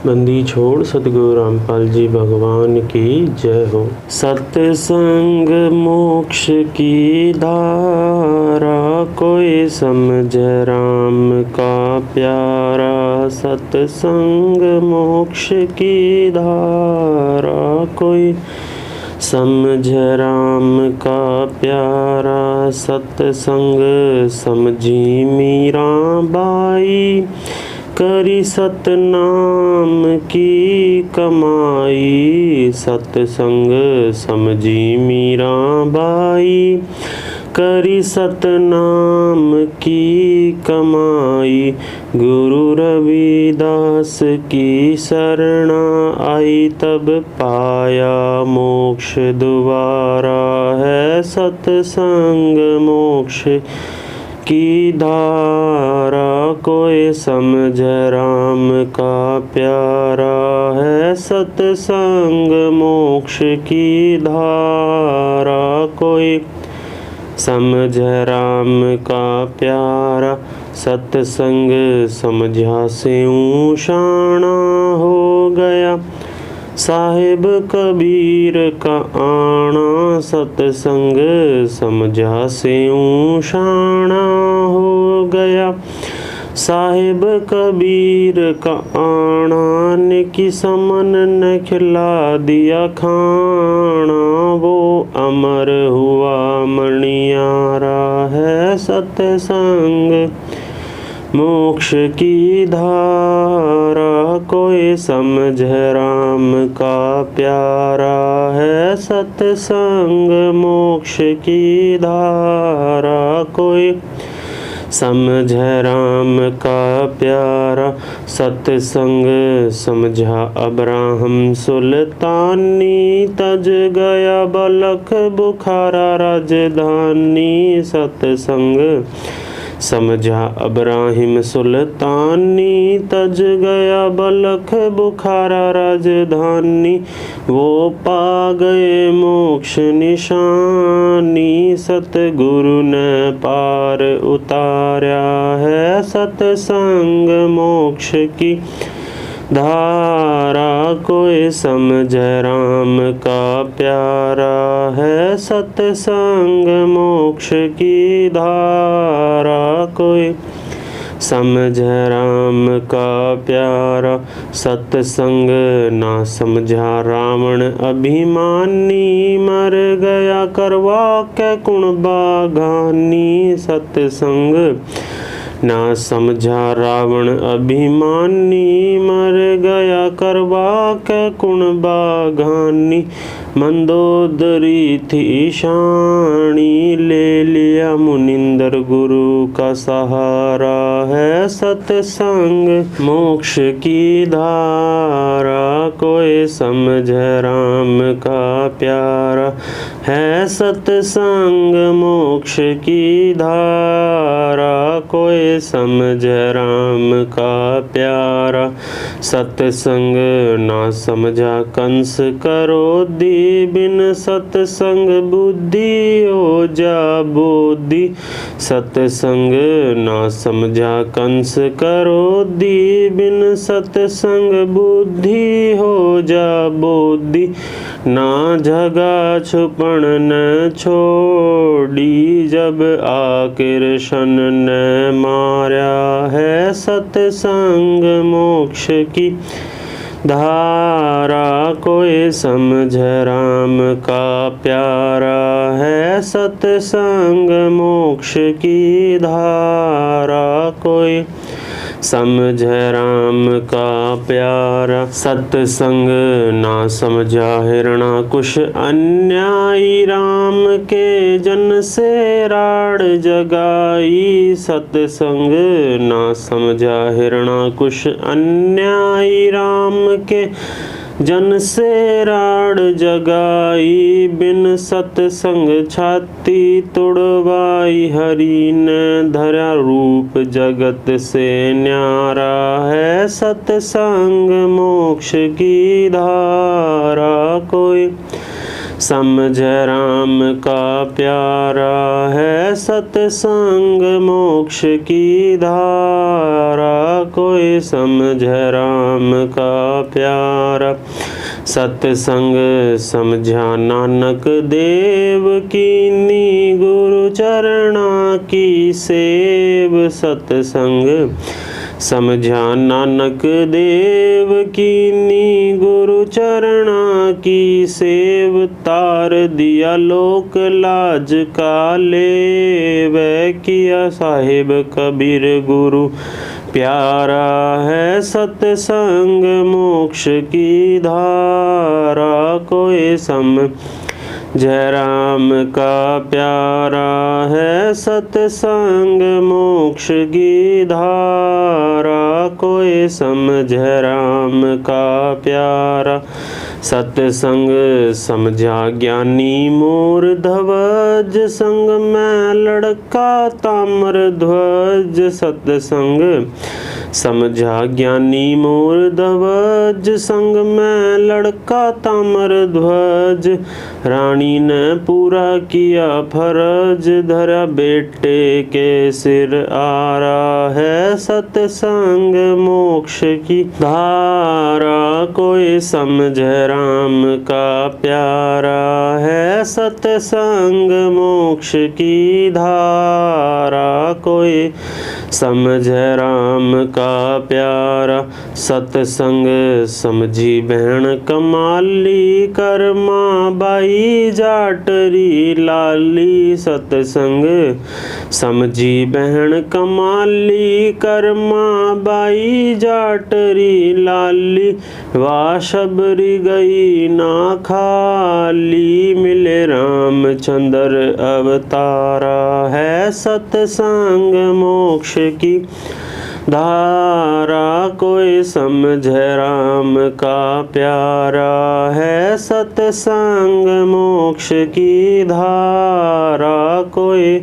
बंदी छोड़ सतगुरु रामपाल जी भगवान की जय हो। सत्संग मोक्ष की धारा, कोई समझ राम का प्यारा। सत्संग मोक्ष की धारा, कोई समझ राम का प्यारा। सत्संग समझी मीरा बाई, करी सतनाम की कमाई। सत्संग समझी मीरा बाई, करी सतनाम की कमाई। गुरु रविदास की शरणा आई, तब पाया मोक्ष दुबारा है। सत्संग मोक्ष की धारा, कोई समझ राम का प्यारा है। सत्संग मोक्ष की धारा, कोई समझ राम का प्यारा। सत्संग समझा से ऊशाना हो गया, साहिब कबीर का आना। सत्संग समझा से ऊशाना हो गया, साहिब कबीर का आना। निकी समन ने खिला दिया खाना, वो अमर हुआ मणियारा है। सत्संग मोक्ष की धारा, कोई समझ राम का प्यारा है। सत्संग मोक्ष की धारा, कोई समझ राम का प्यारा। सत्संग समझा अब्राहम सुल्तानी, तज गया बलख बुखारा राजधानी। सत्संग समझा अब्राहिम सुल्तानी, तज गया बलख बुखारा राजधानी। वो पा गए मोक्ष निशानी, सतगुरु ने पार उतारा है। सत्संग मोक्ष की धारा, कोई समझ राम का प्यारा है। सत्संग मोक्ष की धारा, कोई समझ राम का प्यारा। सत्संग ना समझा रावण अभिमानी, मर गया करवा के कुण बागानी। सत्संग ना समझा रावण अभिमानी, मर गया करवा के कुण बागानी। मंदोदरी थी शानी, ले लिया मुनिंदर गुरु का सहारा है। सत्संग मोक्ष की धारा, कोई समझ राम का प्यारा है। सत्संग मोक्ष की धारा, कोई समझ राम का प्यारा। सत्संग ना समझा कंस करोधी, बिन सत्संग बुद्धि हो जा बोधि। सत्संग ना समझा कंस करोधी, बिन सत्संग बुद्धि हो जा बोधि। ना जगा छुपन न छोड़ी, जब आखिर शन ने मारा है। सत्संग मोक्ष की धारा, कोई समझ राम का प्यारा है। सत्संग मोक्ष की धारा, कोई समझ राम का प्यारा। सत्संग ना समझा हिरणाकुश अन्यायी, राम के जन से राड़ जगाई। सत्संग ना समझा हिरणाकुश अन्यायी, राम के जन से राड़ जगाई। बिन सत्संग छाती तुड़वाई, हरि ने धरा रूप जगत से न्यारा है। सत्संग मोक्ष की धारा, कोई समझ राम का प्यारा है। सत्संग मोक्ष की धारा, कोई समझ राम का प्यारा। सतसंग समझा नानक देव कीनी, गुरु चरणा की सेव। सतसंग समझा नानक देव कीनी, गुरु चरणा की सेव। तार दिया लोक लाज का लेव, किया साहिब कबीर गुरु प्यारा है। सतसंग मोक्ष की धारा, कोई जय राम का प्यारा है। सतसंग मोक्ष की धारा, कोई समझे राम का प्यारा। सतसंग समझा ज्ञानी मोर ध्वज, संग में लड़का ताम्र ध्वज। सतसंग समझा ज्ञानी मोर ध्वज, संग में लड़का ताम्र ध्वज। रानी ने पूरा किया फर्ज, धरा बेटे के सिर आरा है। सतसंग मोक्ष की धारा, कोई समझे राम का प्यारा है। सतसंग मोक्ष की धारा, कोई समझे राम का प्यारा। सतसंग समझी बहन कमाली, कर्मा बाई जाटरी लाली। सतसंग समझी बहन कमाली, कर्मा बाई जाटरी लाली। वाह शबरी गई ना खाली, मिले रामचंद्र अवतारा है। सतसंग मोक्ष की धारा, कोई समझे राम का प्यारा है। सतसंग मोक्ष की धारा, कोई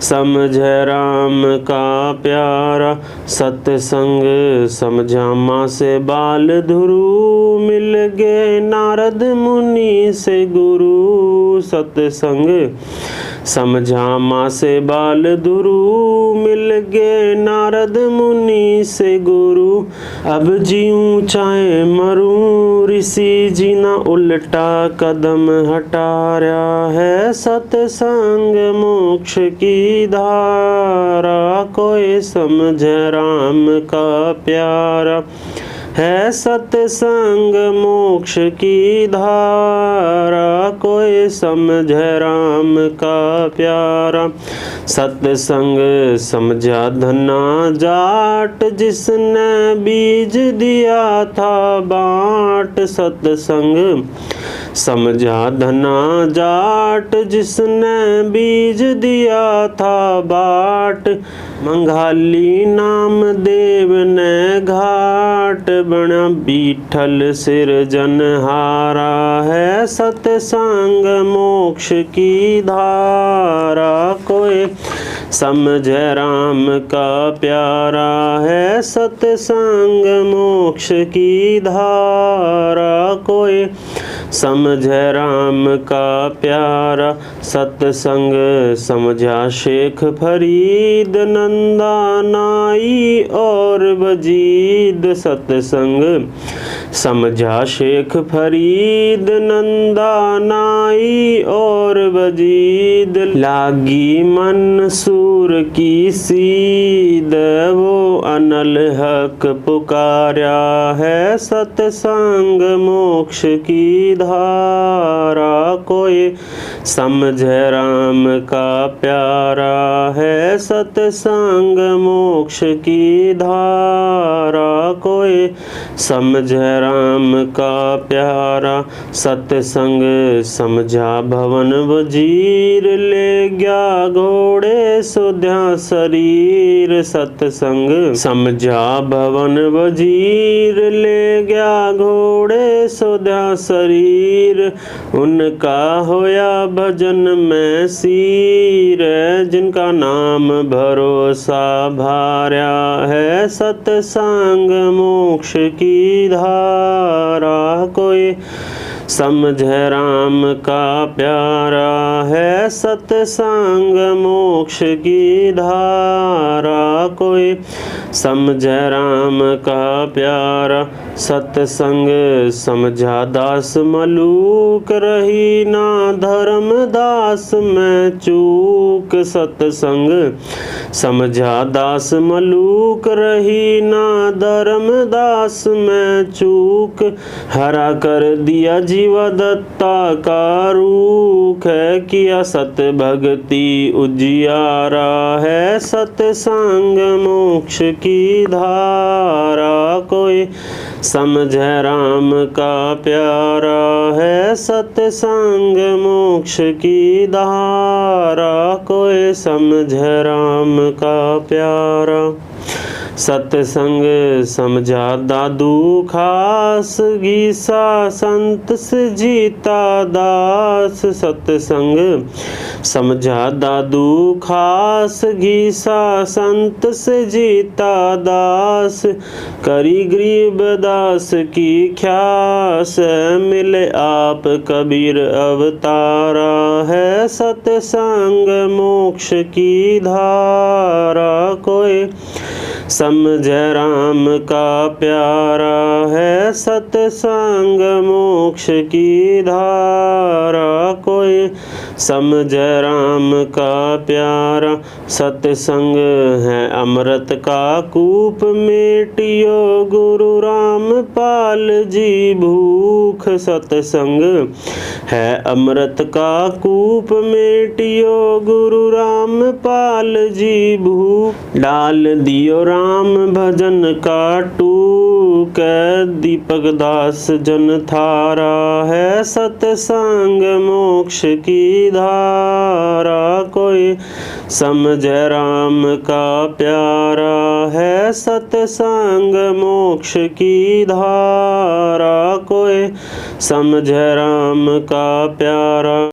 समझे राम का प्यारा। सतसंग समझा माँ से बाल धुरु, मिल गए नारद मुनि से गुरु। सतसंग समझा माँ से बाल धुरु, मिल गए नारद मुनि से गुरु। अब जीऊँ चाहे मरूं, ऋषि जी ना उल्टा कदम हटा रहा है। सतसंग मोक्ष की धारा, कोई समझे राम का प्यारा है। सतसंग मोक्ष की धारा, कोई समझे राम का प्यारा। सतसंग समझा धना जाट, जिसने बीज दिया था बाँट। सतसंग समझा धना जाट, जिसने बीज दिया था बाट। मंगाली नाम देव ने घाट, बना बीठल सिरजनहारा है। सतसंग मोक्ष की धारा, कोई समझे राम का प्यारा है। सतसंग मोक्ष की धारा, कोई समझे राम का प्यारा। सतसंग समझा शेख फरीद, नंदा नाई और वजीद। सतसंग समझा शेख फरीद, नंदा नाई और वजीद। लागी मंसूर की सीद, वो अनल हक पुकारा है। सतसंग मोक्ष की धारा, कोई समझे राम का प्यारा है। सतसंग मोक्ष की धारा, कोई समझे राम का प्यारा। सतसंग समझा भवन वजीर, ले गया घोड़े सुधा शरीर। सतसंग समझा भवन वजीर, ले गया घोड़े सुधा शरीर। उनका होया भजन में सीर, जिनका नाम भरोसा भार्या है। सतसंग मोक्ष की धारा, कोई समझे राम का प्यारा है। सतसंग मोक्ष की धारा, कोई समझे राम का प्यारा। सतसंग समझा दास मलूक, रही ना धर्म दास में चूक। सतसंग समझा दास मलूक, रही ना धर्म दास में चूक। हरा कर दिया जीवा दत्ता का रूख है, किया सत भक्ति उजियारा है। सतसंग मोक्ष की धारा, कोई समझे राम का प्यारा है। सतसंग मोक्ष की धारा, कोई समझे राम का प्यारा। सतसंग समझा दादू खास, गीसा संत से जीता दास। सतसंग समझा दादू खास, गीसा संत से जीता दास। करी गरीब दास की ख्यास, मिले आप कबीर अवतारा है। सतसंग मोक्ष की धारा, कोई समझे राम का प्यारा है। सतसंग मोक्ष की धारा, कोई समझे राम का प्यारा। सतसंग है अमृत का कूप, मेटियो गुरु रामपाल जी भूख। सतसंग है अमृत का कूप, मेटियो गुरु रामपाल जी भूख। डाल दियो राम भजन का टूक, दीपक दास जन थारा है। सतसंग मोक्ष की धारा, कोई समझे राम का प्यारा है। सतसंग मोक्ष की धारा, कोई समझे राम का प्यारा।